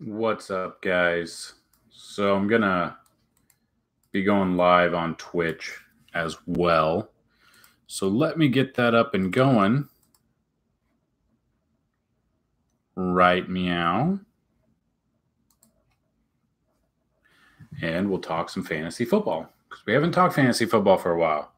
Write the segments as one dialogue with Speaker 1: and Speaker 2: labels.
Speaker 1: What's up, guys? So I'm gonna be going live on Twitch as well. So let me get that up and going. Right meow. And we'll talk some fantasy football because we haven't talked fantasy football for a while.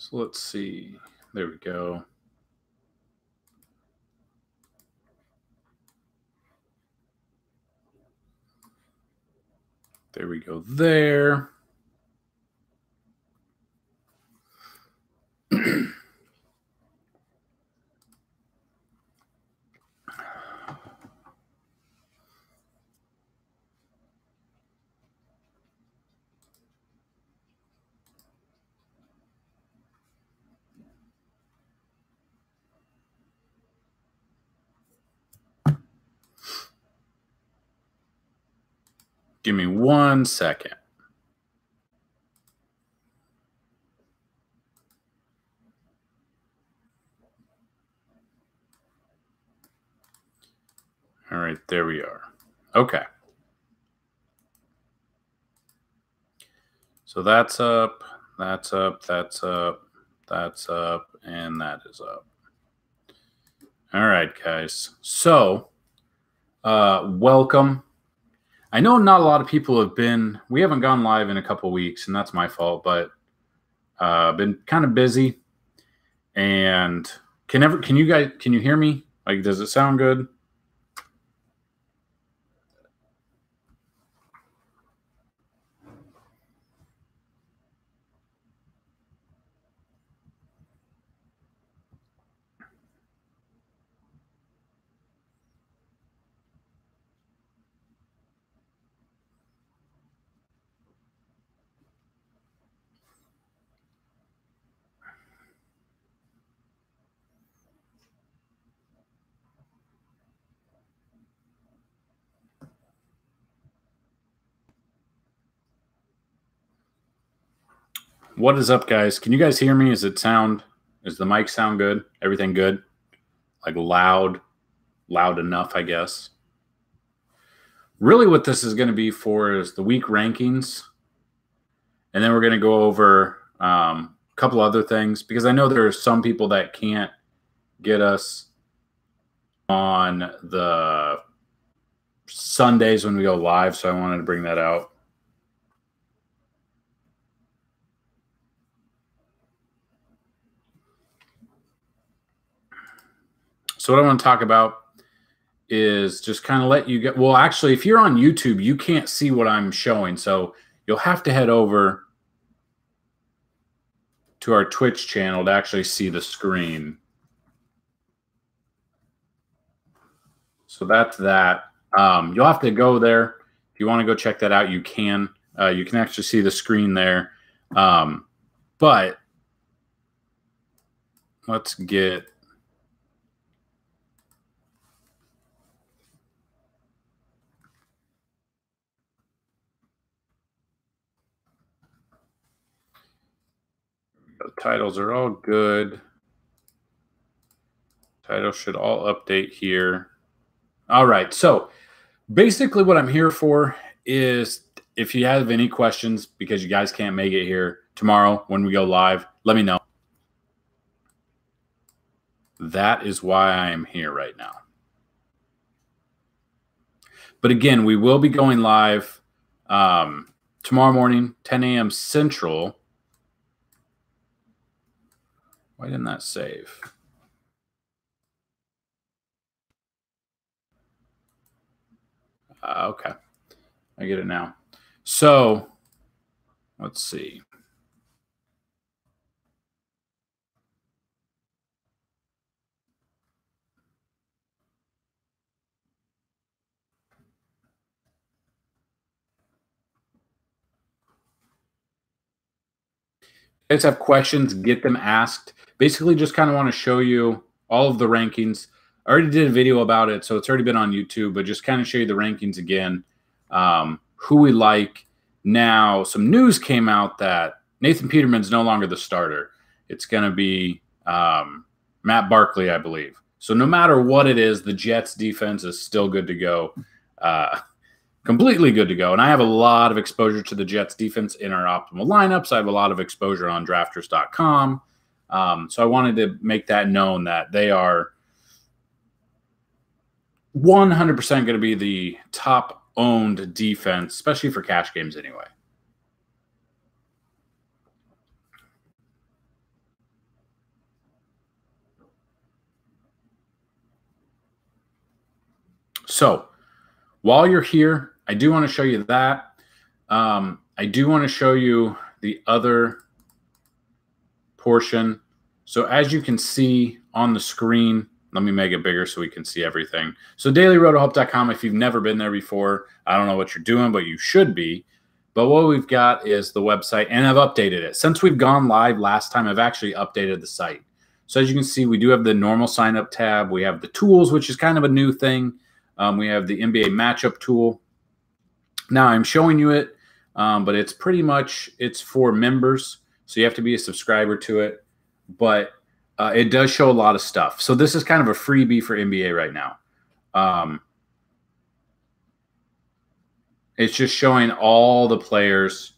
Speaker 1: So let's see. There we go. There we go there. Give me 1 second. All right, there we are. Okay. So that's up, that's up, that's up, that's up, and that is up. All right, guys. So, welcome. I know not a lot of people we haven't gone live in a couple weeks, and that's my fault, but been kind of busy. And can you hear me? Like, does it sound good? What is up, guys? Can you guys hear me? Does the mic sound good? Everything good? Like loud enough, I guess. Really what this is going to be for is the week rankings. And then we're going to go over a couple other things because I know there are some people that can't get us on the Sundays when we go live, so I wanted to bring that out. So what I want to talk about is just kind of let you get – well, actually, if you're on YouTube, you can't see what I'm showing, so you'll have to head over to our Twitch channel to actually see the screen. So that's that. You'll have to go there. If you want to go check that out, you can. You can actually see the screen there. But let's get – the titles are all good. Titles should all update here. All right. So basically what I'm here for is if you have any questions because you guys can't make it here tomorrow when we go live, let me know. That is why I am here right now. But again, we will be going live tomorrow morning, 10 a.m. Central. Why didn't that save? Okay. I get it now. So let's see. guys have questions, get them asked. Basically, just kind of want to show you all of the rankings. I already did a video about it, so it's already been on YouTube, but just kind of show you the rankings again, who we like. Now, some news came out that Nathan Peterman's no longer the starter. It's going to be Matt Barkley, I believe. So no matter what it is, the Jets defense is still good to go, completely good to go. And I have a lot of exposure to the Jets defense in our optimal lineups. I have a lot of exposure on drafters.com. So I wanted to make that known that they are 100% going to be the top owned defense, especially for cash games anyway. So while you're here, I do want to show you that. I do want to show you the other portion. So as you can see on the screen, let me make it bigger so we can see everything. So dailyrotohope.com, if you've never been there before, I don't know what you're doing, but you should be. But what we've got is the website, and I've updated it. Since we've gone live last time, I've actually updated the site. So as you can see, we do have the normal sign-up tab. We have the tools, which is kind of a new thing. We have the NBA matchup tool. Now I'm showing you it, but it's pretty much, it's for members. So you have to be a subscriber to it. But it does show a lot of stuff. So this is kind of a freebie for NBA right now. It's just showing all the players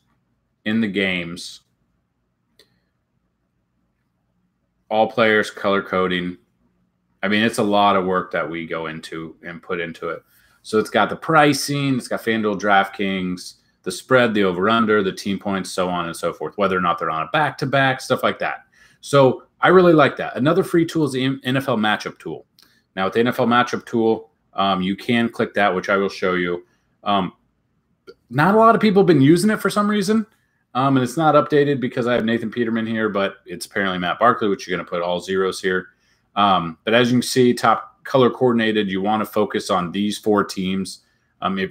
Speaker 1: in the games. All players, color coding. I mean, it's a lot of work that we go into and put into it. So it's got the pricing, it's got FanDuel, DraftKings, the spread, the over-under, the team points, so on and so forth, whether or not they're on a back-to-back, stuff like that. So I really like that. Another free tool is the NFL matchup tool. Now, with the NFL matchup tool, you can click that, which I will show you. Not a lot of people have been using it for some reason, and it's not updated because I have Nathan Peterman here, but it's apparently Matt Barkley, which you're going to put all zeros here. But as you can see, top color coordinated, you want to focus on these 4 teams.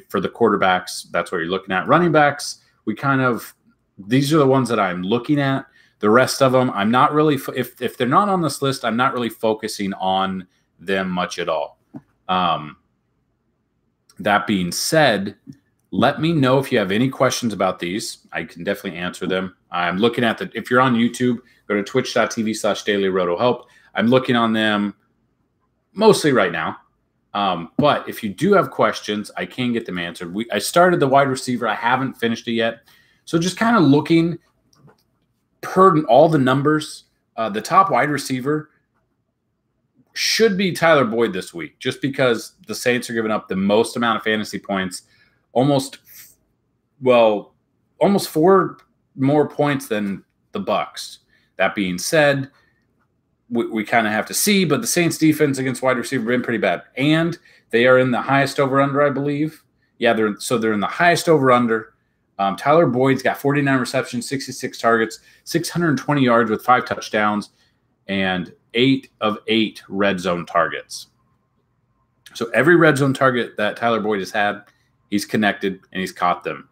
Speaker 1: For the quarterbacks, that's what you're looking at. Running backs, these are the ones that I'm looking at. The rest of them, I'm not really, if they're not on this list, I'm not really focusing on them much at all. That being said, let me know if you have any questions about these. I can definitely answer them. I'm looking at if you're on YouTube, go to twitch.tv/dailyrotohelp. I'm looking on them mostly right now. But if you do have questions, I can get them answered. I started the wide receiver. I haven't finished it yet. So just kind of looking per all the numbers, the top wide receiver should be Tyler Boyd this week, just because the Saints are giving up the most amount of fantasy points, almost 4 more points than the Bucs. That being said, we kind of have to see, but the Saints defense against wide receiver been pretty bad. And they are in the highest over-under, I believe. Yeah, they're in the highest over-under. Tyler Boyd's got 49 receptions, 66 targets, 620 yards with 5 touchdowns, and 8 of 8 red zone targets. So every red zone target that Tyler Boyd has had, he's connected and he's caught them.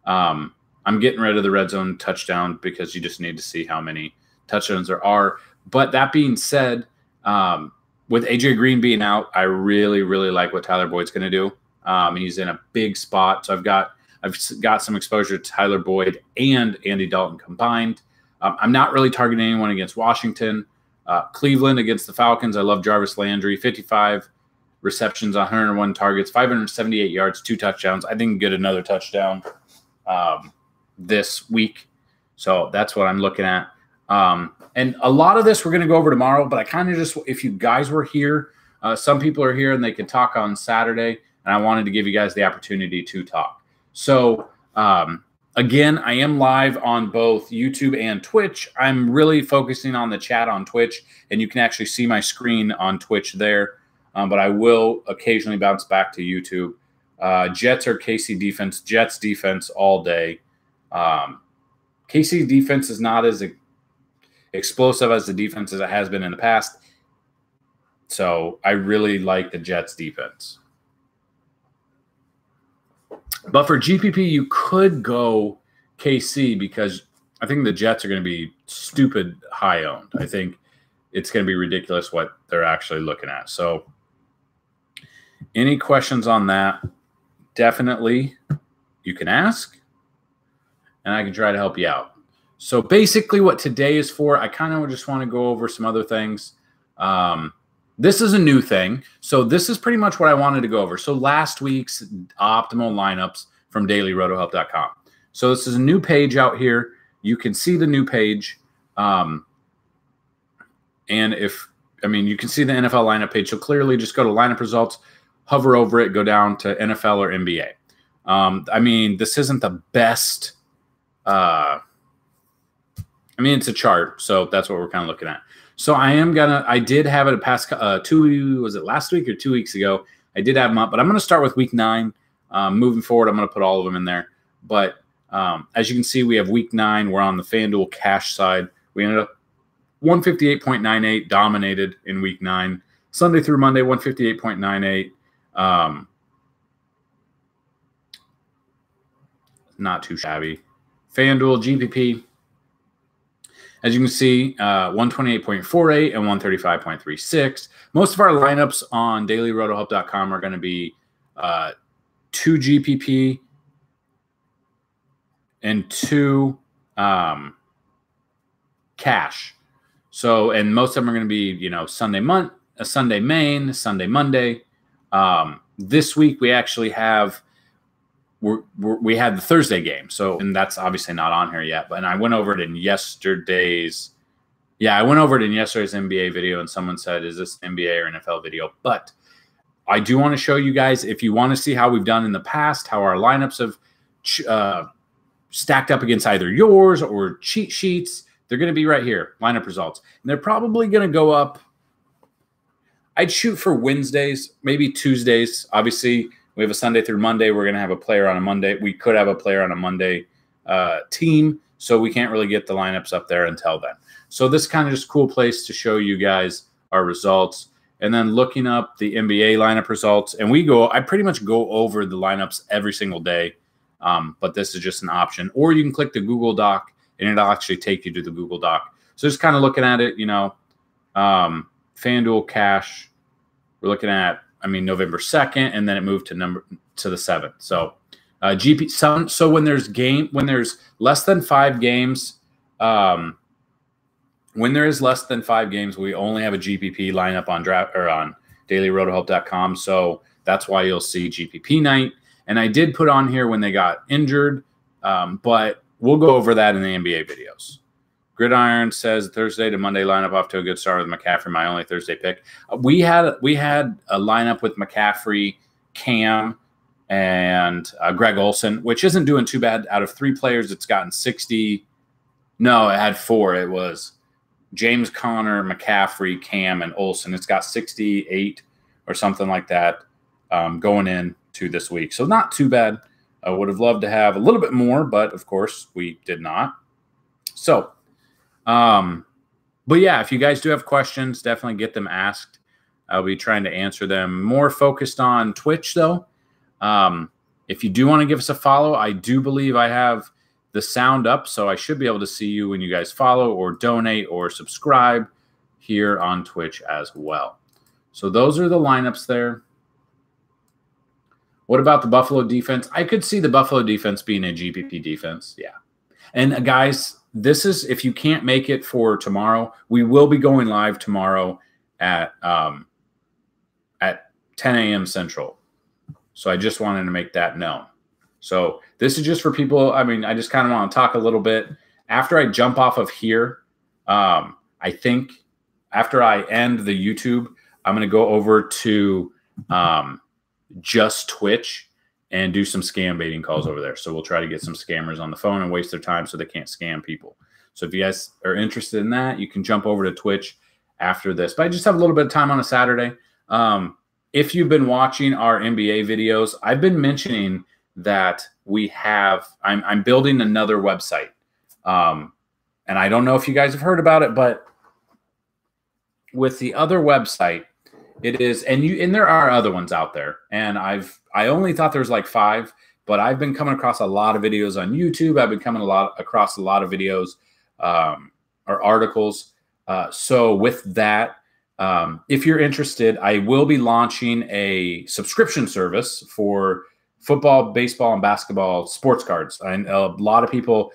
Speaker 1: I'm getting rid of the red zone touchdown because you just need to see how many touchdowns there are. But that being said, with AJ Green being out, I really, really like what Tyler Boyd's going to do. He's in a big spot. So I've got some exposure to Tyler Boyd and Andy Dalton combined. I'm not really targeting anyone against Washington. Cleveland against the Falcons, I love Jarvis Landry, 55 receptions, 101 targets, 578 yards, 2 touchdowns. I think get another touchdown this week. So that's what I'm looking at. And a lot of this we're going to go over tomorrow, but I kind of just, if you guys were here, some people are here and they can talk on Saturday, and I wanted to give you guys the opportunity to talk. So, again, I am live on both YouTube and Twitch. I'm really focusing on the chat on Twitch, and you can actually see my screen on Twitch there, but I will occasionally bounce back to YouTube. Jets or KC defense, Jets defense all day. KC defense is not as explosive as the defense as it has been in the past. So I really like the Jets defense. But for GPP, you could go KC because I think the Jets are going to be stupid high owned. I think it's going to be ridiculous what they're actually looking at. So any questions on that, definitely you can ask, and I can try to help you out. So basically what today is for, I kind of just want to go over some other things. This is a new thing. So this is pretty much what I wanted to go over. So last week's optimal lineups from dailyrotohelp.com. So this is a new page out here. You can see the new page. And you can see the NFL lineup page. So clearly just go to lineup results, hover over it, go down to NFL or NBA. This isn't the best. It's a chart. So that's what we're kind of looking at. So I did have it a past was it last week or 2 weeks ago? I did have them up, but I'm going to start with week 9. Moving forward, I'm going to put all of them in there. But as you can see, we have week 9. We're on the FanDuel cash side. We ended up 158.98, dominated in week 9. Sunday through Monday, 158.98. Not too shabby. FanDuel, GPP. As you can see, 128.48 and 135.36. Most of our lineups on dailyrotohelp.com are going to be 2 GPP and 2 cash. So, and most of them are going to be, Sunday main, Sunday Monday. This week we actually have we had the Thursday game. So, and that's obviously not on here yet, but I went over it in yesterday's NBA video, and someone said, is this NBA or NFL video? But I do want to show you guys, if you want to see how we've done in the past, how our lineups have stacked up against either yours or cheat sheets, they're going to be right here, lineup results. And they're probably going to go up. I'd shoot for Wednesdays, maybe Tuesdays. Obviously, we have a Sunday through Monday. We're going to have a player on a Monday. We could have a player on a Monday team, so we can't really get the lineups up there until then. So this is kind of just a cool place to show you guys our results. And then looking up the NBA lineup results. And I pretty much go over the lineups every single day, but this is just an option. Or you can click the Google Doc, and it'll actually take you to the Google Doc. So just kind of looking at it, FanDuel cash, we're looking at, November 2nd, and then it moved to the 7th. So so when there's less than 5 games, when there is less than 5 games, we only have a GPP lineup on dailyrotohelp.com. So that's why you'll see GPP night. And I did put on here when they got injured, but we'll go over that in the NBA videos. Gridiron says Thursday to Monday lineup off to a good start with McCaffrey, my only Thursday pick. We had a lineup with McCaffrey, Cam, and Greg Olsen, which isn't doing too bad. Out of 3 players, it's gotten 60. No, it had 4. It was James Conner, McCaffrey, Cam, and Olsen. It's got 68 or something like that going into this week. So not too bad. I would have loved to have a little bit more, but of course we did not. So, but yeah, if you guys do have questions, definitely get them asked. I'll be trying to answer them. More focused on Twitch, though. If you do want to give us a follow, I do believe I have the sound up, so I should be able to see you when you guys follow or donate or subscribe here on Twitch as well. So those are the lineups there. What about the Buffalo defense? I could see the Buffalo defense being a GPP defense. Yeah. And guys, this is, if you can't make it for tomorrow, we will be going live tomorrow at 10 a.m. Central. So I just wanted to make that known. So this is just for people. I just kind of want to talk a little bit. After I jump off of here, I think after I end the YouTube, I'm going to go over to just Twitch and do some scam baiting calls over there. So we'll try to get some scammers on the phone and waste their time so they can't scam people. So if you guys are interested in that, you can jump over to Twitch after this. But I just have a little bit of time on a Saturday. If you've been watching our NBA videos, I've been mentioning that I'm building another website. And I don't know if you guys have heard about it, but with the other website, it is, and there are other ones out there. And I only thought there was like 5, but I've been coming across a lot of videos on YouTube. I've been coming across a lot of videos or articles. So with that, if you're interested, I will be launching a subscription service for football, baseball, and basketball sports cards. And a lot of people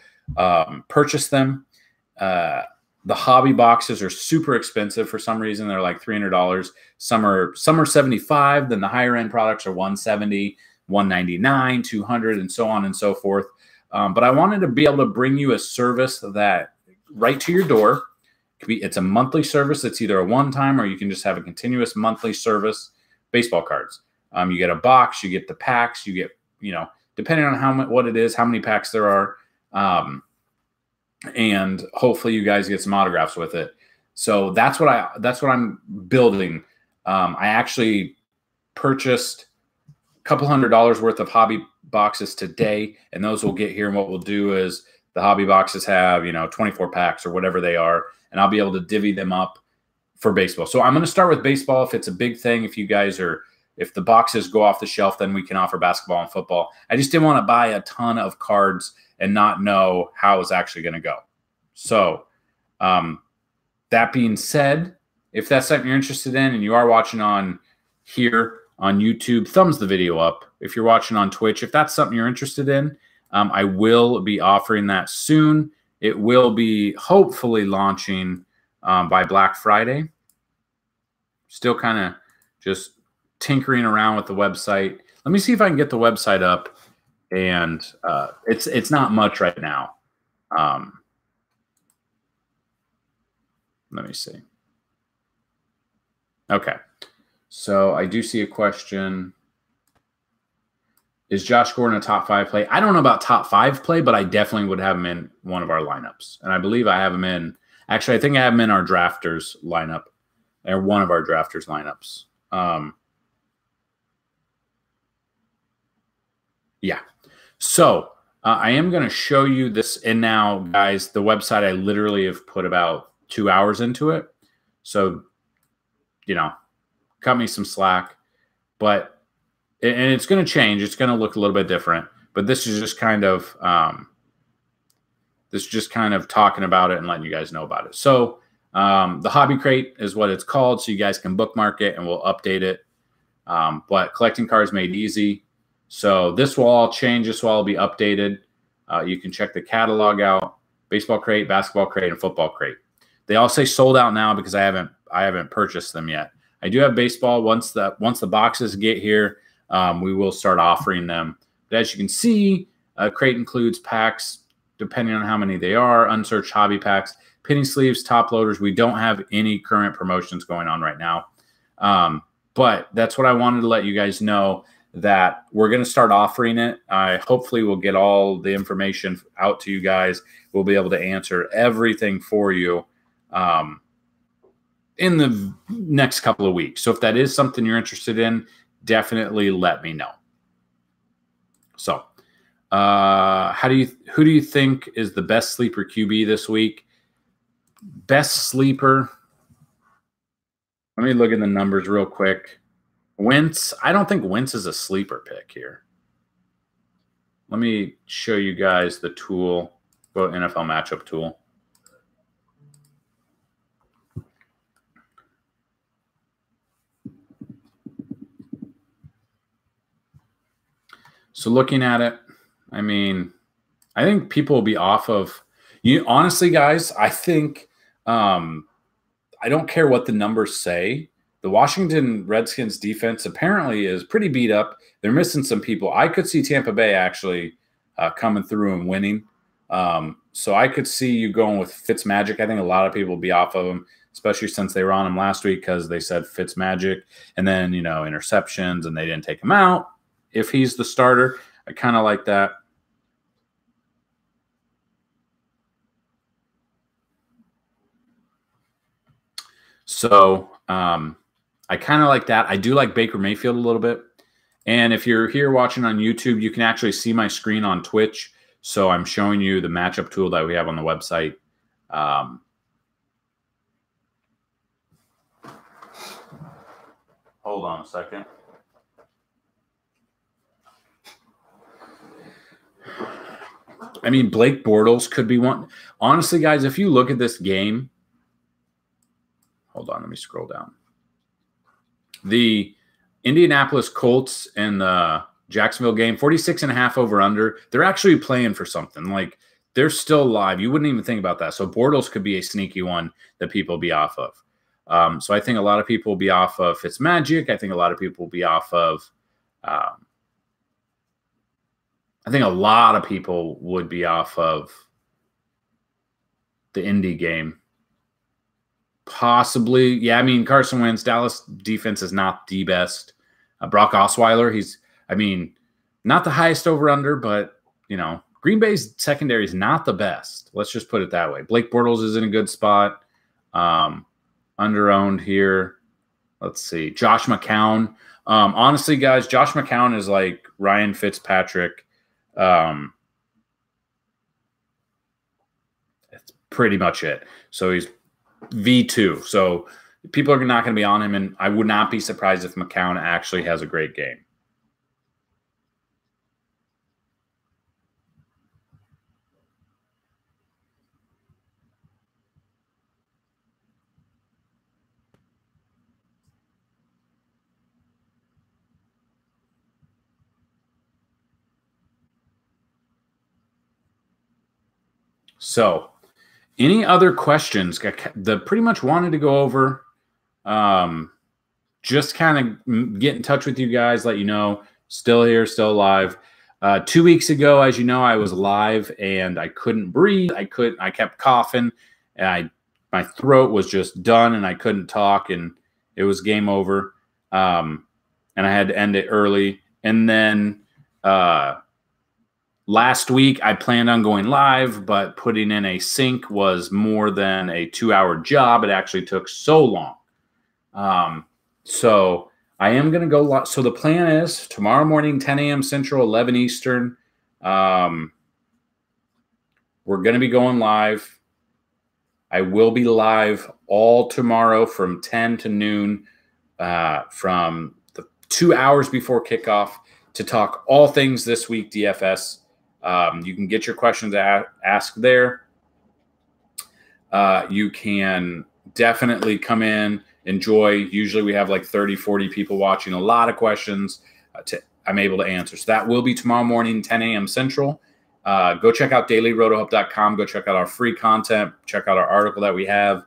Speaker 1: purchase them. The hobby boxes are super expensive for some reason. They're like $300. Some are $75. Then the higher end products are $170, $199, $200, and so on and so forth. But I wanted to be able to bring you a service that right to your door. It's a monthly service. It's either a one-time or you can just have a continuous monthly service. Baseball cards. You get a box. You get the packs. You get, depending on what it is, how many packs there are. And hopefully you guys get some autographs with it. So that's what I'm building. I actually purchased a couple $100 worth of hobby boxes today, and those will get here. And what we'll do is the hobby boxes have, 24 packs or whatever they are, and I'll be able to divvy them up for baseball. So I'm going to start with baseball. If it's a big thing, if the boxes go off the shelf, then we can offer basketball and football. I just didn't want to buy a ton of cards and not know how it's actually going to go. So that being said, if that's something you're interested in and you are watching on here on YouTube, thumbs the video up. If you're watching on Twitch, if that's something you're interested in, I will be offering that soon. It will be hopefully launching by Black Friday. Still kind of just tinkering around with the website. Let me see if I can get the website up. And it's not much right now. Let me see. Okay. So I do see a question. Is Josh Gordon a top 5 play? I don't know about top 5 play, but I definitely would have him in one of our lineups. And I believe I have him in. Actually, I think I have him in our drafters lineup, or one of our drafters lineups. Yeah. So I am going to show you this. And now, guys, the website, I literally have put about 2 hours into it. So, cut me some slack. But, and it's going to change. It's going to look a little bit different. But this is just kind of, talking about it and letting you guys know about it. So the Hobby Crate is what it's called. So you guys can bookmark it and we'll update it. But collecting cards made easy. So this will all change. This will all be updated. You can check the catalog out: baseball crate, basketball crate, and football crate. They all say sold out now because I haven't purchased them yet. I do have baseball. Once the boxes get here, we will start offering them. But as you can see, crate includes packs depending on how many they are, unsearched hobby packs, penny sleeves, top loaders. We don't have any current promotions going on right now, but that's what I wanted to let you guys know, that we're going to start offering it. I hopefully will get all the information out to you guys. We'll be able to answer everything for you in the next couple of weeks. So if that is something you're interested in, definitely let me know. So who do you think is the best sleeper QB this week? Best sleeper. Let me look at the numbers real quick. Wentz, I don't think Wentz is a sleeper pick here. Let me show you guys the tool. Go to NFL matchup tool. So looking at it, I mean, I think people will be off of you. Honestly, guys, I think I don't care what the numbers say. The Washington Redskins defense apparently is pretty beat up. They're missing some people. I could see Tampa Bay actually coming through and winning. So I could see you going with Fitzmagic. I think a lot of people will be off of him, especially since they were on him last week because they said Fitzmagic and then, interceptions and they didn't take him out. If he's the starter, I kind of like that. So I kind of like that. I do like Baker Mayfield a little bit. And if you're here watching on YouTube, you can actually see my screen on Twitch. So I'm showing you the matchup tool that we have on the website. Hold on a second. I mean, Blake Bortles could be one. Honestly, guys, if you look at this game, hold on, let me scroll down. The Indianapolis Colts and the Jacksonville game, 46.5 over under. They're actually playing for something. Like, they're still live. You wouldn't even think about that. So Bortles could be a sneaky one that people will be off of. So I think a lot of people will be off of Fitzmagic. I think a lot of people will be off of I think a lot of people would be off of the Indy game. Possibly. Yeah, I mean, Carson Wentz, Dallas defense is not the best. Brock Osweiler, he's, I mean, not the highest over-under, but, you know, Green Bay's secondary is not the best. Let's just put it that way. Blake Bortles is in a good spot. Under-owned here. Let's see. Josh McCown. Honestly, guys, Josh McCown is like Ryan Fitzpatrick. That's pretty much it. So he's V2. So people are not going to be on him, and I would not be surprised if McCown actually has a great game. So, any other questions? Pretty much wanted to go over. Just kind of get in touch with you guys, let you know, still here, still alive. 2 weeks ago, as you know, I was live and I couldn't breathe. I kept coughing, and my throat was just done, and I couldn't talk, and it was game over. And I had to end it early. And then last week, I planned on going live, but putting in a sync was more than a 2-hour job. It actually took so long. So I am going to go live. So the plan is tomorrow morning, 10 a.m. Central, 11 Eastern. We're going to be going live. I will be live all tomorrow from 10 to noon, from the 2 hours before kickoff to talk all things this week DFS. You can get your questions asked there. You can definitely come in, enjoy. Usually we have like 30, 40 people watching, a lot of questions I'm able to answer. So that will be tomorrow morning, 10 a.m. Central. Go check out dailyrotohope.com. Go check out our free content. Check out our article that we have.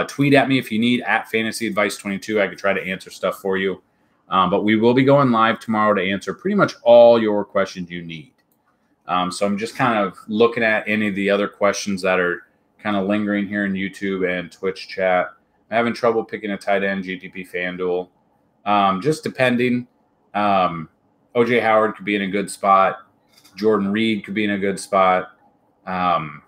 Speaker 1: Tweet at me if you need, at FantasyAdvice22. I could try to answer stuff for you. But we will be going live tomorrow to answer pretty much all your questions you need. So I'm just kind of looking at any of the other questions that are kind of lingering here in YouTube and Twitch chat. I'm having trouble picking a tight end, GTP FanDuel. Just depending. OJ Howard could be in a good spot. Jordan Reed could be in a good spot. CJ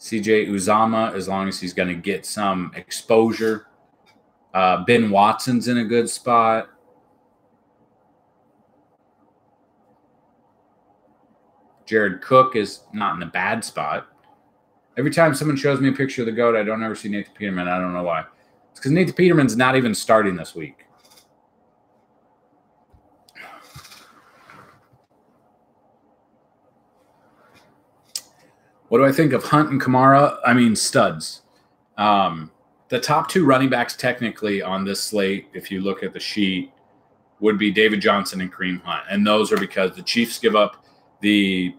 Speaker 1: Uzama, as long as he's going to get some exposure. Ben Watson's in a good spot. Jared Cook is not in a bad spot. Every time someone shows me a picture of the GOAT, I don't ever see Nathan Peterman. I don't know why. It's because Nathan Peterman's not even starting this week. What do I think of Hunt and Kamara? I mean, studs. The top two running backs technically on this slate, if you look at the sheet, would be David Johnson and Kareem Hunt. And those are because the Chiefs give up the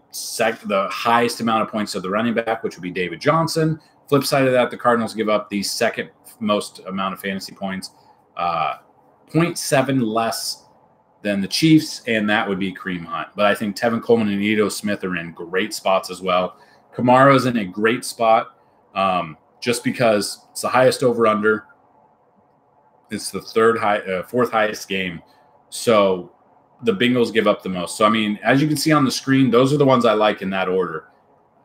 Speaker 1: highest amount of points to the running back, which would be David Johnson. Flip side of that, the Cardinals give up the second most amount of fantasy points, 0.7 less than the Chiefs, and that would be Kareem Hunt. But I think Tevin Coleman and Ito Smith are in great spots as well. Kamara's in a great spot just because it's the highest over-under. It's the fourth highest game. So the Bengals give up the most. So, I mean, as you can see on the screen, those are the ones I like in that order,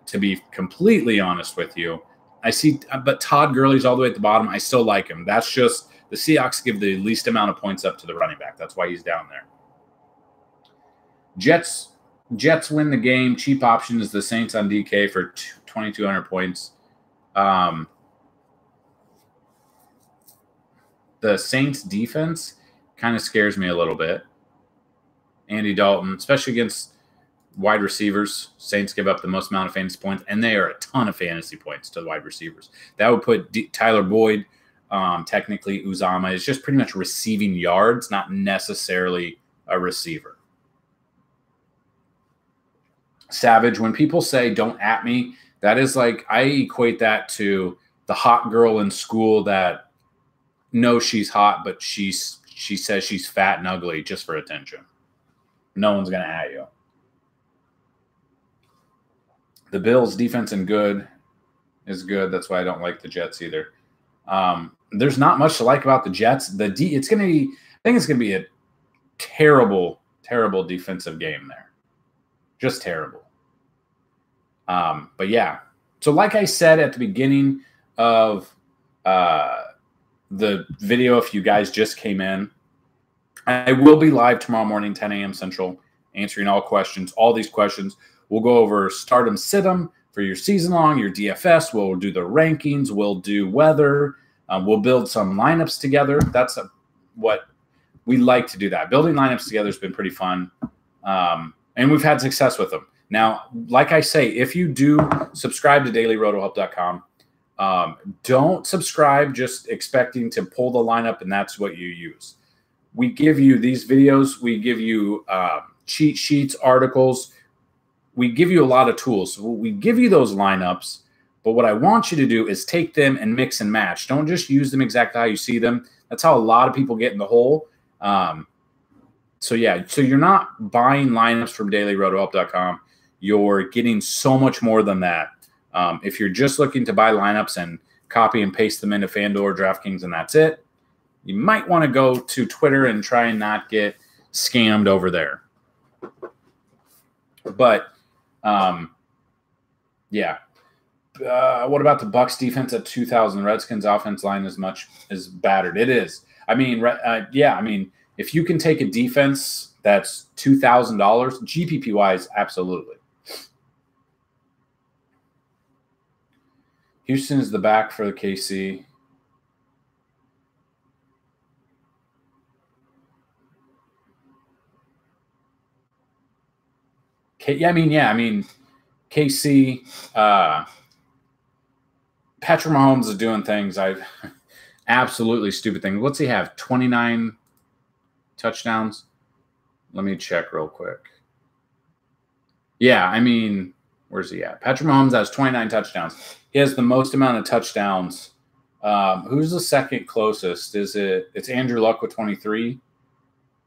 Speaker 1: to be completely honest with you. But Todd Gurley's all the way at the bottom. I still like him. That's just the Seahawks give the least amount of points up to the running back. That's why he's down there. Jets win the game. Cheap option is the Saints on DK for 2,200 points. The Saints defense kind of scares me a little bit. Andy Dalton, especially against wide receivers. Saints give up the most amount of fantasy points, and they are a ton of fantasy points to the wide receivers. That would put Tyler Boyd, technically Uzama, is just pretty much receiving yards, not necessarily a receiver. Savage, when people say don't at me, that is like, I equate that to the hot girl in school that knows she's hot, but she says she's fat and ugly just for attention. No one's going to at you. The Bills' defense is good. That's why I don't like the Jets either. There's not much to like about the Jets. I think it's going to be a terrible, terrible defensive game there. Just terrible. But yeah. So like I said at the beginning of the video, if you guys just came in, I will be live tomorrow morning, 10 a.m. Central, answering all questions, all these questions. We'll go over stardom, situm for your season long, your DFS. We'll do the rankings. We'll do weather. We'll build some lineups together. That's what we like to do. That building lineups together has been pretty fun, and we've had success with them. Now, like I say, if you do subscribe to dailyrotohelp.com, don't subscribe just expecting to pull the lineup and that's what you use. We give you these videos. We give you cheat sheets, articles. We give you a lot of tools. So we give you those lineups, but what I want you to do is take them and mix and match. Don't just use them exactly how you see them. That's how a lot of people get in the hole. So yeah, so you're not buying lineups from dailyrotohelp.com. You're getting so much more than that. If you're just looking to buy lineups and copy and paste them into FanDuel or DraftKings and that's it, you might want to go to Twitter and try and not get scammed over there. But, yeah. What about the Bucs defense at 2,000? Redskins offense line is battered. It is. I mean, yeah. I mean, if you can take a defense that's $2,000 GPP wise, absolutely. Houston is the back for the KC. Yeah, I mean, KC, Patrick Mahomes is doing things. Absolutely stupid things. What's he have? 29 touchdowns? Let me check real quick. Yeah, I mean, where's he at? Patrick Mahomes has 29 touchdowns. He has the most amount of touchdowns. Who's the second closest? It's Andrew Luck with 23.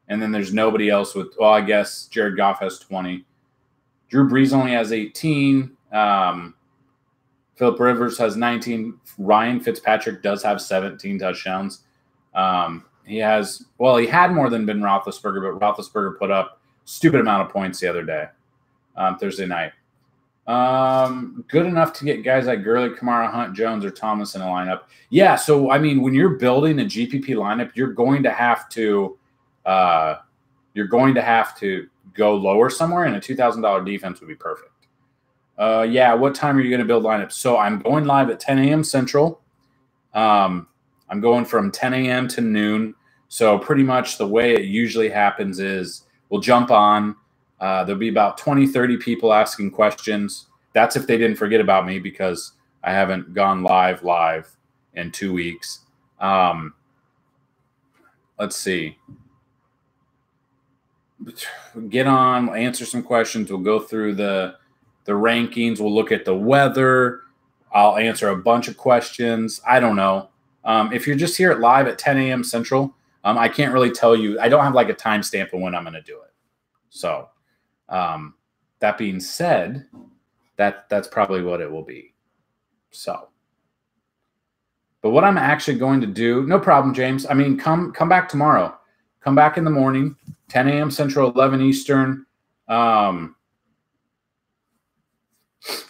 Speaker 1: And then there's nobody else with, well, I guess Jared Goff has 20. Drew Brees only has 18. Phillip Rivers has 19. Ryan Fitzpatrick does have 17 touchdowns. He had more than Ben Roethlisberger, but Roethlisberger put up a stupid amount of points the other day, Thursday night. Good enough to get guys like Gurley, Kamara, Hunt, Jones, or Thomas in a lineup. Yeah, so, I mean, when you're building a GPP lineup, you're going to have to go lower somewhere, and a $2,000 defense would be perfect. Yeah, what time are you going to build lineups? So I'm going live at 10 a.m. Central. I'm going from 10 a.m. to noon. So pretty much the way it usually happens is we'll jump on. There'll be about 20, 30 people asking questions. That's if they didn't forget about me because I haven't gone live in 2 weeks. Let's see. Get on, we'll answer some questions. We'll go through the rankings. We'll look at the weather. I'll answer a bunch of questions. I don't know. If you're just here live at 10 a.m. Central, I can't really tell you. I don't have like a timestamp of when I'm going to do it. So that being said, that's probably what it will be. So, but what I'm actually going to do, no problem, James. I mean, come back tomorrow. Come back in the morning, 10 a.m. Central, 11 Eastern.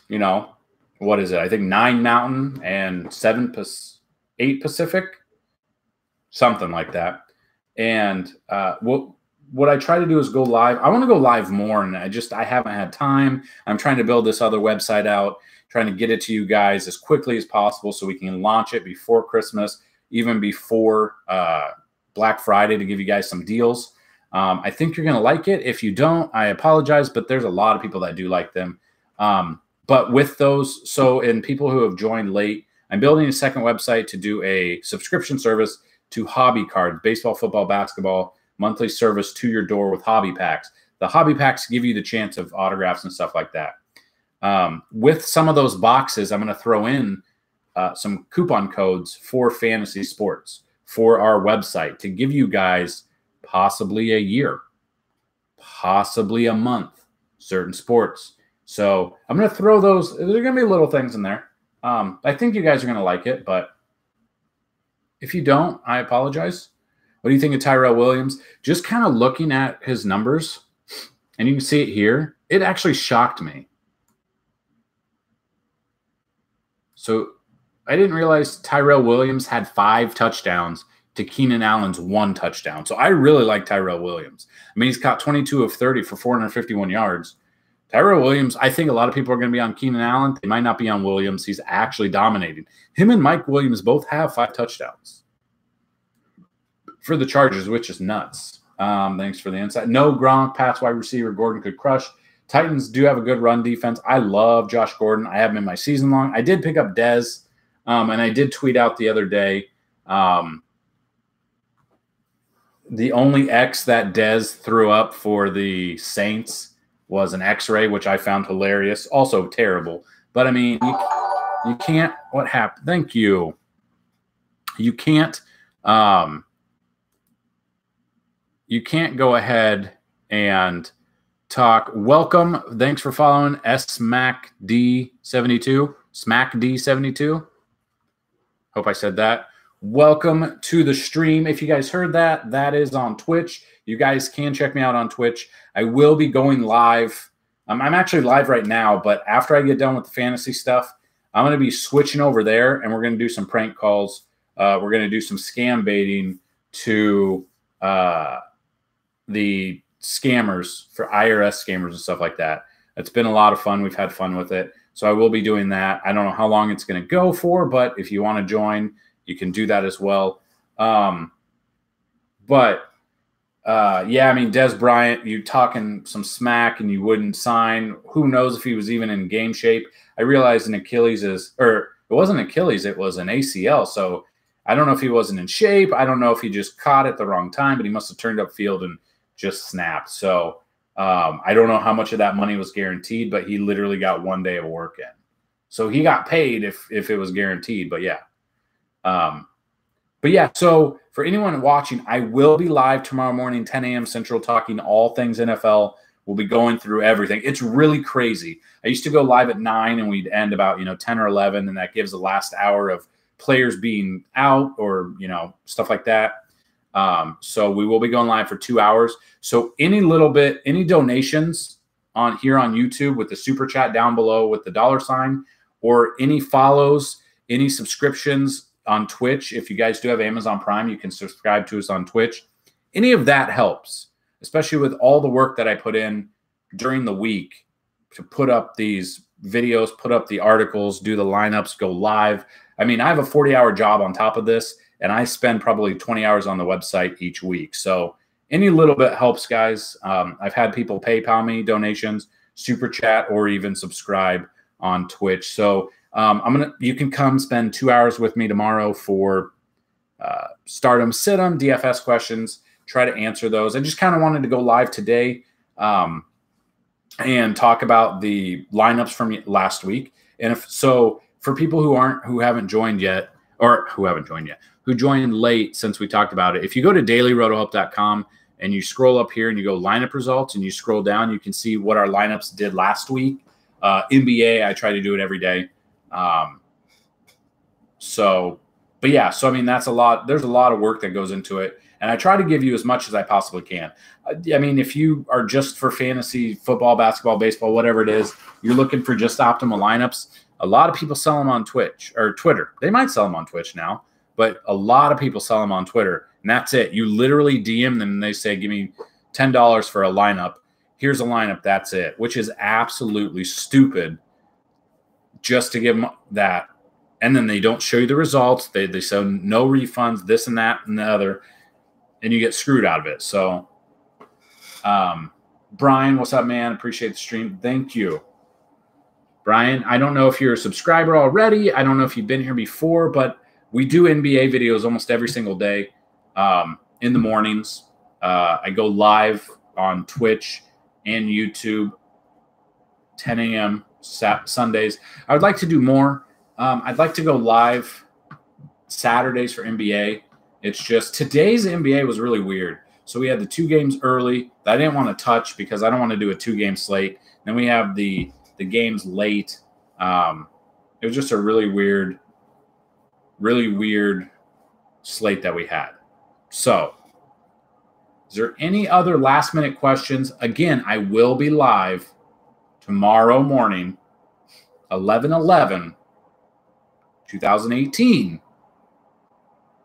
Speaker 1: You know, what is it? I think 9 Mountain and 8 Pacific, something like that. And what I try to do is go live. I want to go live more, and I haven't had time. I'm trying to build this other website out, trying to get it to you guys as quickly as possible so we can launch it before Christmas, even before Black Friday, to give you guys some deals. I think you're going to like it. If you don't, I apologize, but there's a lot of people that do like them. But with those, and people who have joined late, I'm building a second website to do a subscription service to hobby cards, baseball, football, basketball, monthly service to your door with hobby packs. The hobby packs give you the chance of autographs and stuff like that. With some of those boxes, I'm going to throw in some coupon codes for fantasy sports for our website to give you guys possibly a year, possibly a month, certain sports. So I'm going to throw those. There are going to be little things in there. I think you guys are going to like it, but if you don't, I apologize. What do you think of Tyrell Williams? Just kind of looking at his numbers, and you can see it here. It actually shocked me. So I didn't realize Tyrell Williams had 5 touchdowns to Keenan Allen's 1 touchdown. So I really like Tyrell Williams. I mean, he's caught 22 of 30 for 451 yards. Tyrell Williams, I think a lot of people are going to be on Keenan Allen. They might not be on Williams. He's actually dominating. Him and Mike Williams both have 5 touchdowns for the Chargers, which is nuts. Thanks for the insight. No Gronk, Pats wide receiver, Gordon could crush. Titans do have a good run defense. I love Josh Gordon. I have him in my season long. I did pick up Dez, and I did tweet out the other day. The only X that Dez threw up for the Saints was an X-ray, which I found hilarious. Also terrible. But, I mean, you can't – what happened? Thank you. You can't go ahead and talk. Welcome. Thanks for following SmackD72. SmackD72. Hope I said that. Welcome to the stream. If you guys heard that, that is on Twitch. You guys can check me out on Twitch. I will be going live. I'm actually live right now, but after I get done with the fantasy stuff, I'm going to be switching over there, and we're going to do some prank calls. We're going to do some scam baiting to the scammers, for IRS scammers and stuff like that. It's been a lot of fun. We've had fun with it. So I will be doing that. I don't know how long it's going to go for, but if you want to join, you can do that as well. Yeah, I mean, Dez Bryant, you talking some smack and you wouldn't sign. Who knows if he was even in game shape? I realized an Achilles it wasn't Achilles, it was an ACL. So I don't know if he wasn't in shape. I don't know if he just caught it the wrong time, but he must have turned upfield and just snapped. So I don't know how much of that money was guaranteed, but he literally got 1 day of work in. So he got paid if it was guaranteed, but yeah. So for anyone watching, I will be live tomorrow morning, 10 a.m. Central, talking all things NFL. We'll be going through everything. It's really crazy. I used to go live at 9 and we'd end about, 10 or 11, and that gives the last hour of players being out or, stuff like that. So we will be going live for 2 hours. So any donations here on YouTube with the super chat down below with the $, or any follows, any subscriptions on Twitch. If you guys do have Amazon Prime, you can subscribe to us on Twitch. Any of that helps, especially with all the work that I put in during the week to put up these videos, put up the articles, do the lineups, go live. I mean, I have a 40-hour job on top of this, and I spend probably 20 hours on the website each week. So any little bit helps, guys. I've had people PayPal me donations, super chat, or even subscribe on Twitch. So you can come spend 2 hours with me tomorrow for stardom, sit-em, DFS questions, try to answer those. I just kind of wanted to go live today and talk about the lineups from last week. And for people who haven't joined yet, who joined late since we talked about it, if you go to dailyrotohope.com and you scroll up here and you go lineup results and you scroll down, you can see what our lineups did last week. NBA, I try to do it every day. I mean, that's a lot. There's a lot of work that goes into it. And I try to give you as much as I possibly can. I mean, if you are just for fantasy, football, basketball, baseball, whatever it is, you're looking for just optimal lineups. A lot of people sell them on Twitch or Twitter. They might sell them on Twitch now, but a lot of people sell them on Twitter. And that's it. You literally DM them and they say, give me $10 for a lineup. Here's a lineup. That's it, which is absolutely stupid just to give them that. And then they don't show you the results. They say no refunds, this and that and the other, and you get screwed out of it. So Brian, what's up, man? Appreciate the stream. Thank you. Brian, I don't know if you're a subscriber already. I don't know if you've been here before, but we do NBA videos almost every single day in the mornings. I go live on Twitch and YouTube, 10 a.m. Sundays. I would like to do more. I'd like to go live Saturdays for NBA. It's just today's NBA was really weird. So we had the 2 games early that I didn't want to touch because I don't want to do a 2-game slate. Then we have the games late. It was just a really weird slate that we had. So is there any other last-minute questions? Again, I will be live tomorrow morning, 11/11, 2018,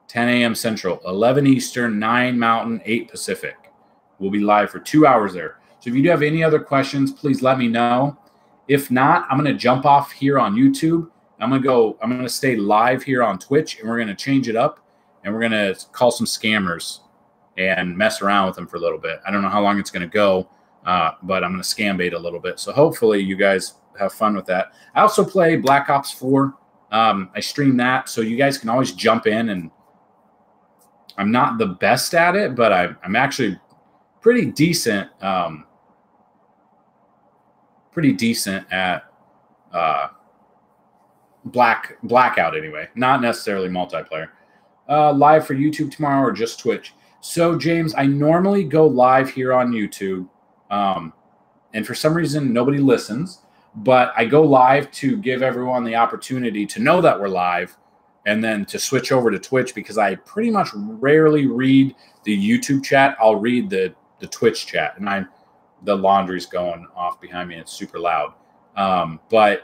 Speaker 1: 10 a.m. Central, 11 Eastern, 9 Mountain, 8 Pacific. We'll be live for 2 hours there. So if you do have any other questions, please let me know. If not, I'm going to jump off here on YouTube. I'm going to stay live here on Twitch, and we're going to change it up, and we're going to call some scammers and mess around with them for a little bit. I don't know how long it's going to go, but I'm going to scam bait a little bit. So hopefully you guys have fun with that. I also play Black Ops 4. I stream that, so you guys can always jump in. And I'm not the best at it, but I'm actually pretty decent. Pretty decent at blackout anyway, not necessarily multiplayer. Live for YouTube tomorrow or just Twitch? So James, I normally go live here on YouTube, and for some reason nobody listens, but I go live to give everyone the opportunity to know that we're live, and then to switch over to Twitch because I pretty much rarely read the YouTube chat. I'll read the Twitch chat, and the laundry's going off behind me. It's super loud. But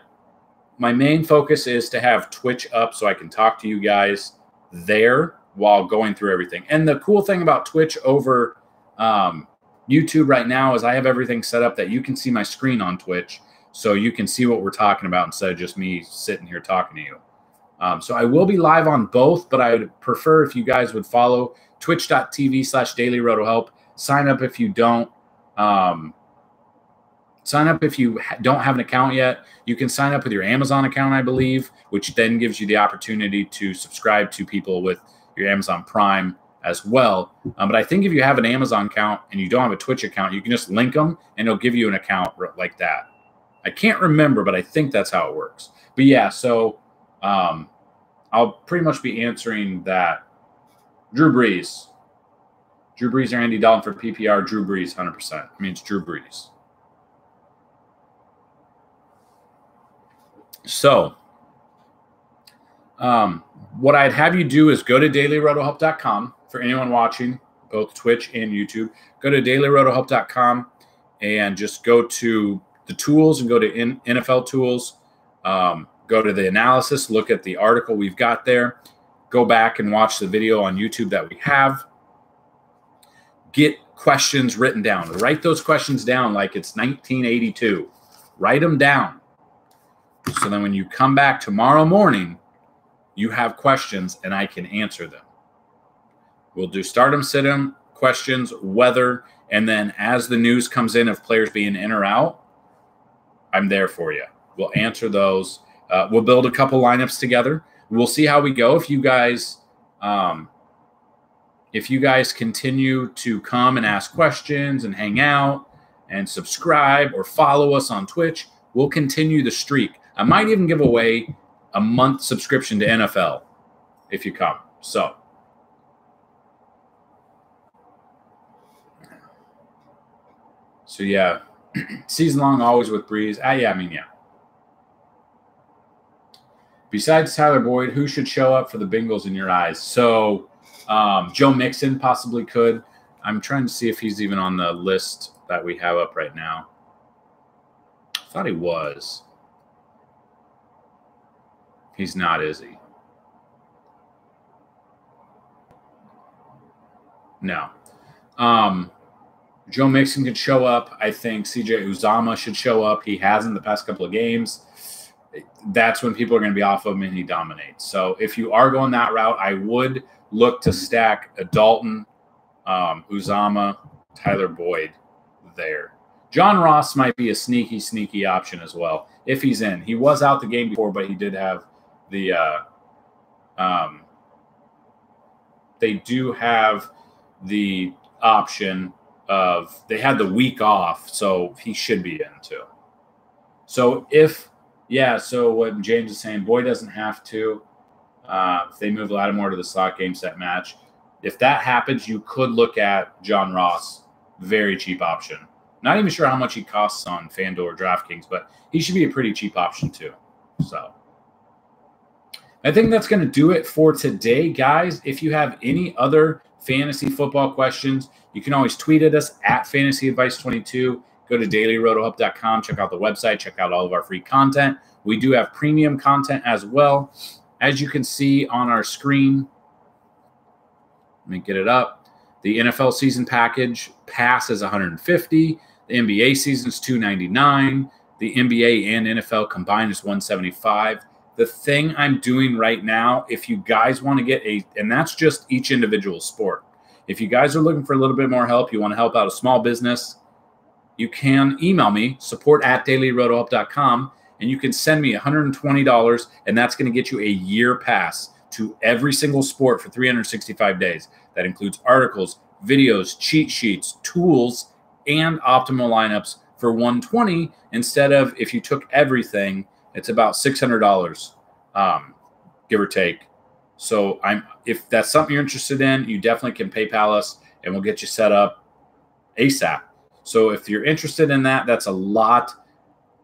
Speaker 1: my main focus is to have Twitch up so I can talk to you guys there while going through everything. And the cool thing about Twitch over YouTube right now is I have everything set up that you can see my screen on Twitch, so you can see what we're talking about instead of just me sitting here talking to you. So I will be live on both, but I would prefer if you guys would follow twitch.tv/dailyrotohelp. Sign up if you don't. Sign up if you don't have an account yet. You can sign up with your Amazon account, I believe, which then gives you the opportunity to subscribe to people with your Amazon Prime as well. But I think if you have an Amazon account and you don't have a Twitch account, you can just link them and it'll give you an account like that. I can't remember, but I think that's how it works. But yeah, so I'll pretty much be answering that. Drew Brees or Andy Dalton for PPR? Drew Brees, 100%. I mean, it's Drew Brees. So what I'd have you do is go to dailyrotohelp.com for anyone watching, both Twitch and YouTube. Go to dailyrotohelp.com and just go to the tools and go to NFL tools. Go to the analysis, look at the article we've got there. Go back and watch the video on YouTube that we have. Get questions written down. Write those questions down like it's 1982. Write them down. So then when you come back tomorrow morning, you have questions and I can answer them. We'll do stardom, sit-em, questions, weather, and then as the news comes in of players being in or out, I'm there for you. We'll answer those. We'll build a couple lineups together. We'll see how we go. If you guys continue to come and ask questions and hang out and subscribe or follow us on Twitch, we'll continue the streak. I might even give away a month subscription to NFL if you come. So yeah, season long always with Breeze. Yeah. Besides Tyler Boyd, who should show up for the Bengals in your eyes? So Joe Mixon possibly could. I'm trying to see if he's even on the list that we have up right now. I thought he was. He's not, is he? No. Joe Mixon could show up. I think CJ Uzomah should show up. He hasn't the past couple of games. That's when people are going to be off of him and he dominates. So if you are going that route, I would look to stack a Dalton, Uzomah, Tyler Boyd. there. John Ross might be a sneaky option as well if he's in. He was out the game before, but he did have the they do have the option of they had the week off, so he should be in too. So so what James is saying, Boy doesn't have to. If they move Lattimore to the slot game set match, if that happens, you could look at John Ross, very cheap option. Not even sure how much he costs on FanDuel or DraftKings, but he should be a pretty cheap option too. So I think that's going to do it for today, guys. If you have any other fantasy football questions, you can always tweet at us at fantasyadvice22. Go to dailyrotohub.com, check out the website, check out all of our free content. We do have premium content as well. As you can see on our screen, let me get it up. The NFL season package pass is $150. The NBA season is $299. The NBA and NFL combined is $175. The thing I'm doing right now, if you guys want to get and that's just each individual sport. If you guys are looking for a little bit more help, you want to help out a small business, you can email me, support@dailyrotohub.com, and you can send me $120, and that's going to get you a year pass to every single sport for 365 days. That includes articles, videos, cheat sheets, tools, and optimal lineups for $120 instead of, if you took everything, it's about $600, give or take. So if that's something you're interested in, you definitely can PayPal us, and we'll get you set up ASAP. So if you're interested in that, that's a lot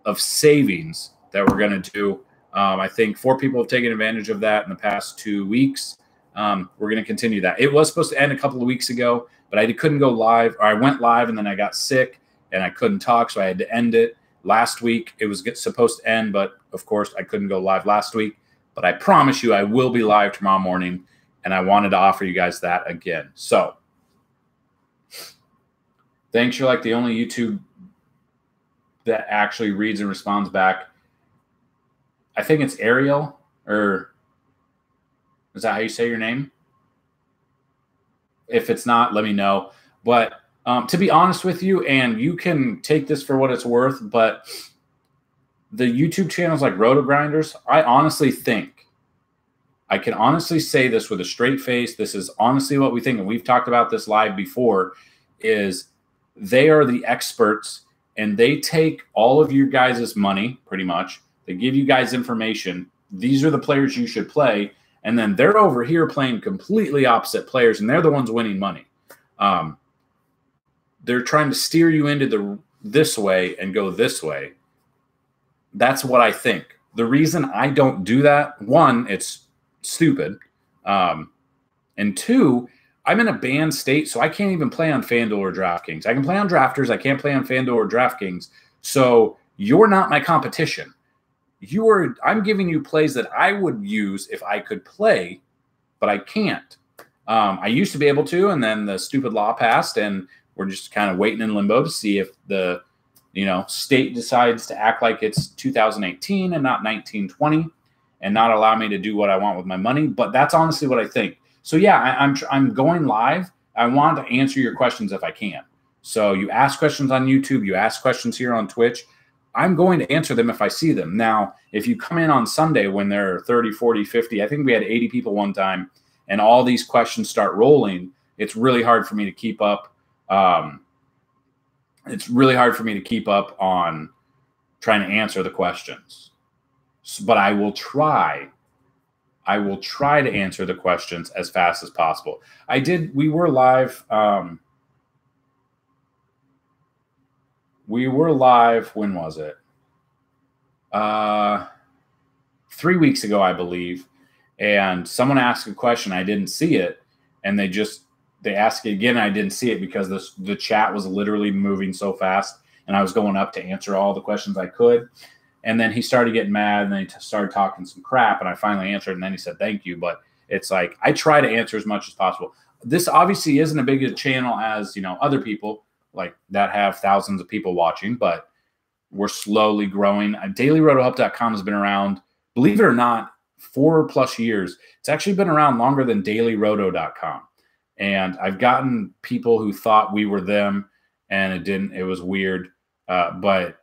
Speaker 1: of savings that we're going to do. I think 4 people have taken advantage of that in the past 2 weeks. We're going to continue that. It was supposed to end a couple of weeks ago, but I couldn't go live. Or I went live, and then I got sick, and I couldn't talk, so I had to end it. Last week, it was supposed to end, but, of course, I couldn't go live last week. But I promise you I will be live tomorrow morning, and I wanted to offer you guys that again. So thanks. You're like the only YouTube that actually reads and responds back. I think it's Ariel, or is that how you say your name? If it's not, let me know. But to be honest with you, and you can take this for what it's worth, but the YouTube channels like Roto Grinders, I can honestly say this with a straight face. This is honestly what we think, and we've talked about this live before, is they are the experts, and they take all of your guys' money, pretty much. They give you guys information. These are the players you should play, and then they're over here playing completely opposite players, and they're the ones winning money. They're trying to steer you into this way and go this way. That's what I think. The reason I don't do that, 1, it's stupid. And 2, I'm in a banned state, so I can't even play on FanDuel or DraftKings. I can play on Drafters. I can't play on FanDuel or DraftKings. So you're not my competition. I'm giving you plays that I would use if I could play, but I can't. I used to be able to, and then the stupid law passed, and we're just kind of waiting in limbo to see if the state decides to act like it's 2018 and not 1920 and not allow me to do what I want with my money. But that's honestly what I think. So, yeah, I'm going live. I want to answer your questions if I can. So you ask questions on YouTube. You ask questions here on Twitch. I'm going to answer them if I see them. Now, if you come in on Sunday when there are 30, 40, 50, I think we had 80 people one time, and all these questions start rolling, it's really hard for me to keep up. It's really hard for me to keep up on trying to answer the questions. But I will try. I will try to answer the questions as fast as possible. We were live. When was it? 3 weeks ago, I believe. And someone asked a question. I didn't see it. And they asked it again. And I didn't see it because the chat was literally moving so fast. And I was going up to answer all the questions I could. And then he started getting mad, and then he started talking some crap, and I finally answered, and then he said, thank you. But it's like, I try to answer as much as possible. This obviously isn't a big channel as, other people like that have thousands of people watching, but we're slowly growing. DailyRotoHub.com has been around, believe it or not, 4+ years. It's actually been around longer than DailyRoto.com. And I've gotten people who thought we were them, and it didn't. It was weird, but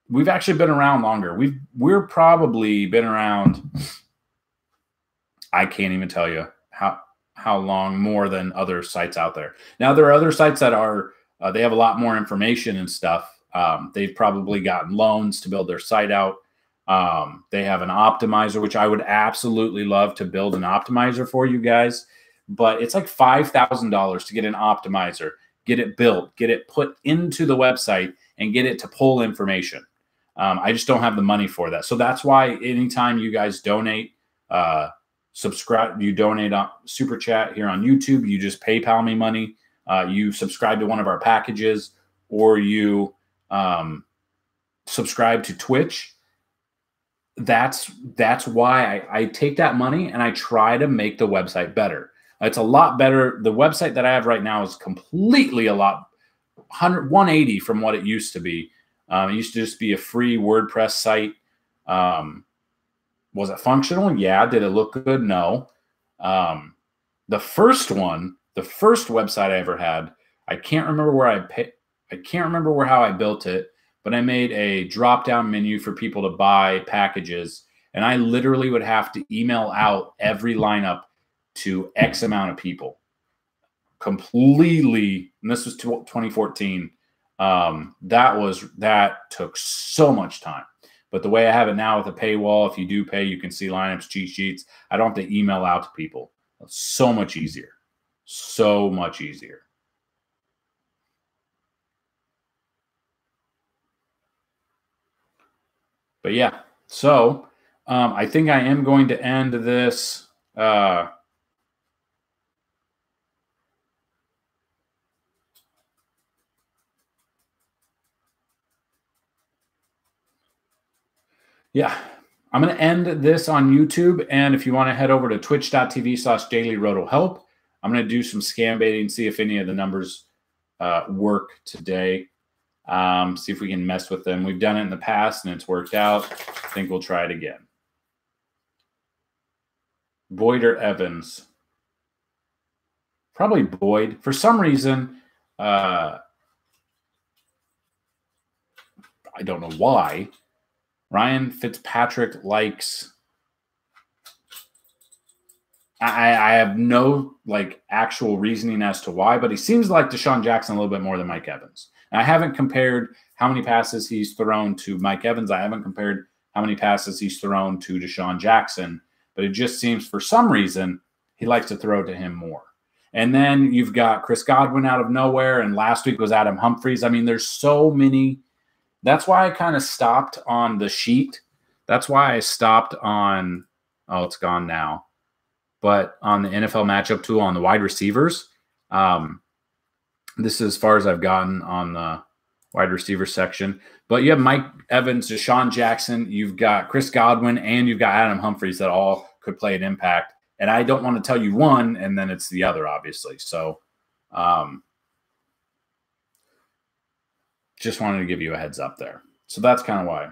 Speaker 1: we've actually been around longer. We're probably been around. I can't even tell you how long more than other sites out there. Now there are other sites that are they have a lot more information and stuff. They've probably gotten loans to build their site out. They have an optimizer, which I would absolutely love to build an optimizer for you guys, but it's like $5,000 to get an optimizer, get it built, get it put into the website, and get it to pull information. I just don't have the money for that. So that's why anytime you guys donate, subscribe, you donate on Super Chat here on YouTube, you just PayPal me money, you subscribe to one of our packages, or you subscribe to Twitch. That's why I take that money and I try to make the website better. It's a lot better. The website that I have right now is completely a lot 180 from what it used to be. It used to just be a free WordPress site. Was it functional? Yeah. Did it look good? No. The first website I ever had, I can't remember where I can't remember how I built it, but I made a drop-down menu for people to buy packages, and I literally would have to email out every lineup to X amount of people completely. And this was 2014. That took so much time. But the way I have it now with a paywall, if you do pay, you can see lineups, cheat sheets. I don't have to email out to people. It's so much easier. So much easier. But yeah, so I think I am going to end this. Yeah, I'm going to end this on YouTube. And if you want to head over to twitch.tv/dailyrotohelp, I'm going to do some scam baiting, see if any of the numbers work today. See if we can mess with them. We've done it in the past and it's worked out. I think we'll try it again. Boyd or Evans? Probably Boyd. For some reason, I don't know why, Ryan Fitzpatrick likes. I have no actual reasoning as to why, but he seems like Deshaun Jackson a little bit more than Mike Evans. And I haven't compared how many passes he's thrown to Mike Evans. I haven't compared how many passes he's thrown to Deshaun Jackson, but it just seems for some reason he likes to throw to him more. And then you've got Chris Godwin out of nowhere, and last week was Adam Humphries. I mean, there's so many. That's why I kind of stopped on the sheet. That's why I stopped on, oh, it's gone now. But on the NFL matchup tool on the wide receivers, this is as far as I've gotten on the wide receiver section. But you have Mike Evans, Deshaun Jackson, you've got Chris Godwin, and you've got Adam Humphries that all could play an impact. And I don't want to tell you one, and then it's the other, obviously. So just wanted to give you a heads up there. So that's kind of why.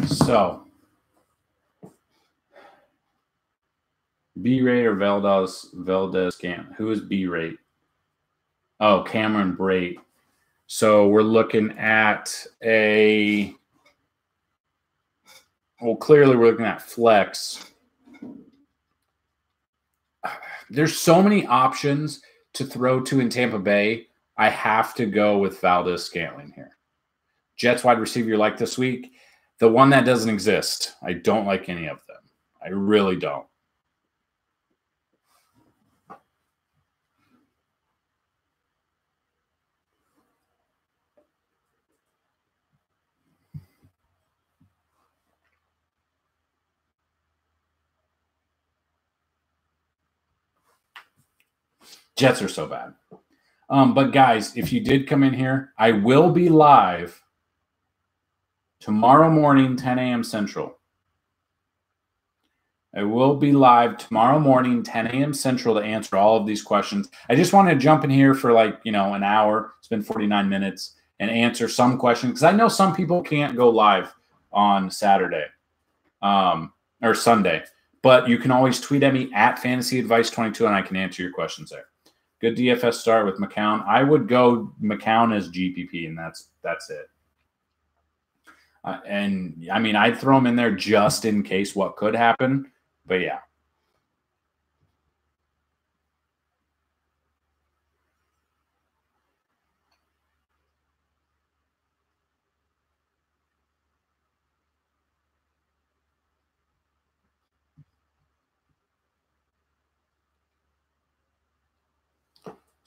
Speaker 1: So, B-Rate or Valdez Cam? Who is B-Rate? Oh, Cameron Brate. So we're looking at a – well, clearly we're looking at flex. There's so many options to throw to in Tampa Bay. I have to go with Valdez-Scantling here. Jets wide receiver you like this week? The one that doesn't exist. I don't like any of them. I really don't. Jets are so bad. But guys, if you did come in here, I will be live tomorrow morning, 10 a.m. Central. I will be live tomorrow morning, 10 a.m. Central, to answer all of these questions. I just want to jump in here for like, an hour. It's been 49 minutes and answer some questions because I know some people can't go live on Saturday or Sunday, but you can always tweet at me at FantasyAdvice22 and I can answer your questions there. Good DFS start with McCown. I would go McCown as GPP, and that's it. And I mean, I'd throw him in there just in case what could happen. But yeah.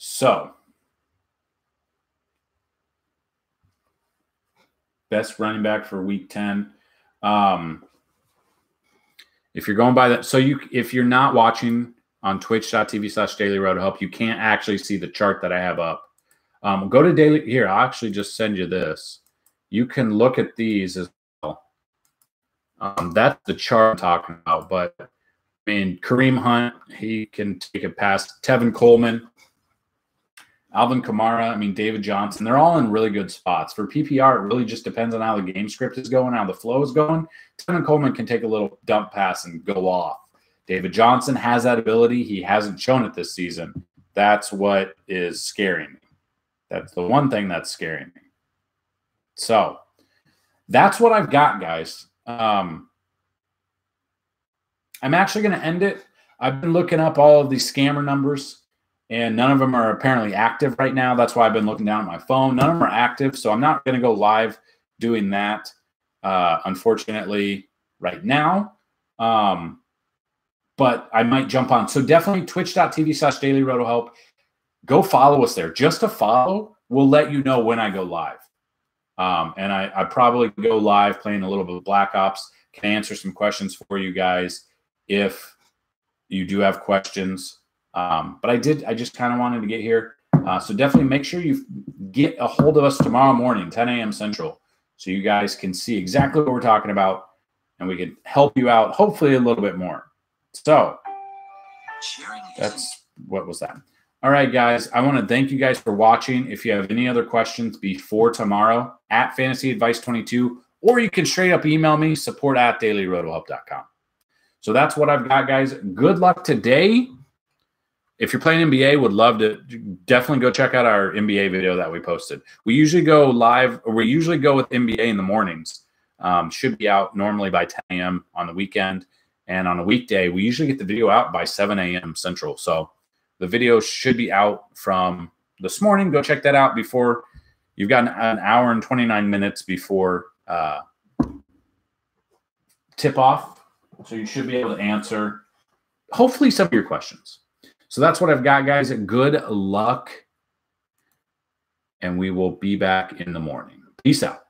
Speaker 1: So, best running back for week 10. If you're going by that, so if you're not watching on twitch.tv/dailyrotohelp, you can't actually see the chart that I have up. Go to daily. Here, I'll actually just send you this. You can look at these as well. That's the chart I'm talking about. But, I mean, Kareem Hunt, he can take it past Tevin Coleman. Alvin Kamara, I mean, David Johnson, they're all in really good spots. For PPR, it really just depends on how the game script is going, how the flow is going. Tevin Coleman can take a little dump pass and go off. David Johnson has that ability. He hasn't shown it this season. That's what is scaring me. That's the one thing that's scaring me. So that's what I've got, guys. I'm actually going to end it. I've been looking up all of these scammer numbers, and none of them are apparently active right now. That's why I've been looking down at my phone. None of them are active, so I'm not going to go live doing that, unfortunately, right now. But I might jump on. So definitely twitch.tv/dailyrotohelp. Go follow us there. Just to follow will let you know when I go live. And I probably go live playing a little bit of Black Ops. Can answer some questions for you guys if you do have questions. But I just kind of wanted to get here. So definitely make sure you get a hold of us tomorrow morning, 10 a.m. Central, so you guys can see exactly what we're talking about and we can help you out, hopefully a little bit more. So what was that? All right, guys, I want to thank you guys for watching. If you have any other questions before tomorrow, at FantasyAdvice22, or you can straight up email me, support@dailyrotohelp.com. So that's what I've got, guys. Good luck today. If you're playing NBA, would love to definitely go check out our NBA video that we posted. We usually go live, or we usually go with NBA in the mornings. Should be out normally by 10 a.m. on the weekend. And on a weekday, we usually get the video out by 7 a.m. Central. So the video should be out from this morning. Go check that out before you've got an hour and 29 minutes before tip off. So you should be able to answer, hopefully, some of your questions. So that's what I've got, guys. Good luck, and we will be back in the morning. Peace out.